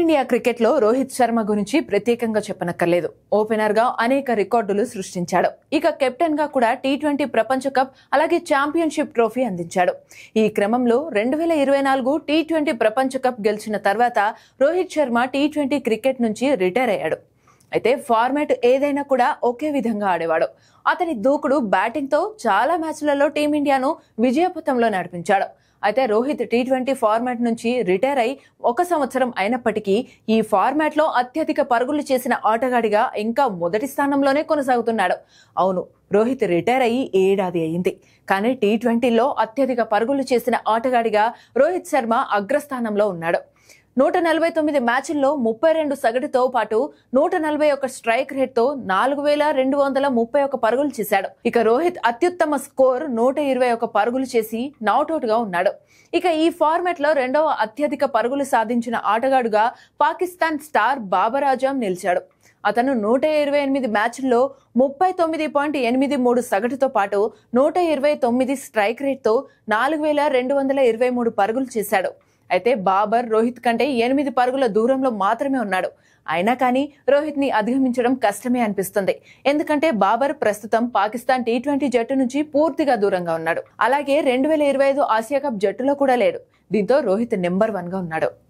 Team India cricket లో రోహిత్ శర్మ గురించి ప్రత్యేకంగా చెప్పనక్కర్లేదు. ఓపెనర్ గా అనేక రికార్డులు సృష్టించాడు. ఇక కెప్టెన్ గా కూడా టీ20 ప్రపంచ కప్ అలాగే ఛాంపియన్షిప్ ట్రోఫీ అందించాడు. ఈ క్రమంలో 2024 టీ20 ప్రపంచ కప్ గెలిచిన తర్వాత రోహిత్ శర్మ టీ20 క్రికెట్ నుంచి రిటైర్ అయ్యాడు. అయితే ఫార్మాట్ ఏదైనా కూడా ఒకే విధంగా ఆడేవాడు. అతని దూకుడు బ్యాటింగ్ తో చాలా మ్యాచ్లలో టీమిండియాను విజయపథంలో నడిపించాడు. అయితే రోహిత్ టీ20 ఫార్మాట్ నుంచి రిటైర్ అయి 1 సంవత్సరం అయినప్పటికీ ఈ ఫార్మాట్ లో అత్యధిక పరుగులు చేసిన ఆటగాడిగా ఇంకా మొదటి స్థానంలోనే కొనసాగుతున్నాడు. అవును, రోహిత్ రిటైర్ అయ్యి ఏడాది అయింది. కానీ టీ20లో అత్యధిక పరుగులు చేసిన ఆటగాడిగా రోహిత్ శర్మ అగ్రస్థానంలో ఉన్నాడు. 149 మ్యాచ్ల్లో 32 సగటుతో పాటు 141 స్ట్రైక్ రేట్ తో 4231 పరుగులు చేశాడు. ఇక రోహిత్ అత్యుత్తమ స్కోర్ 121 పరుగులు చేసి నాట్అవుట్ గా ఉన్నాడు. ఇక ఈ ఫార్మాట్ లో రెండవ అత్యధిక పరుగులు సాధించిన ఆటగాడుగా పాకిస్తాన్ స్టార్ బాబర్ ఆజమ్ నిలిచాడు. అతను 128 మ్యాచ్ల్లో 39.83 సగటుతో పాటు 129 స్ట్రైక్ రేట్ తో 4223 పరుగులు చేశాడు. అయితే బాబర్ రోహిత్ కంటే 8 పరుగుల దూరంలో మాత్రమే ఉన్నాడు. అయినా కానీ రోహిత్ ని అధిగమించడం కష్టమే అనిపిస్తుంది. ఎందుకంటే బాబర్ ప్రస్తుతం పాకిస్తాన్ టీ20 జట్టు నుంచి పూర్తిగా దూరంగా ఉన్నాడు. అలాగే 2025 ఆసియా కప్ జట్టులో కూడా లేడు. దీంతో రోహిత్ నెంబర్ 1 గా ఉన్నాడు.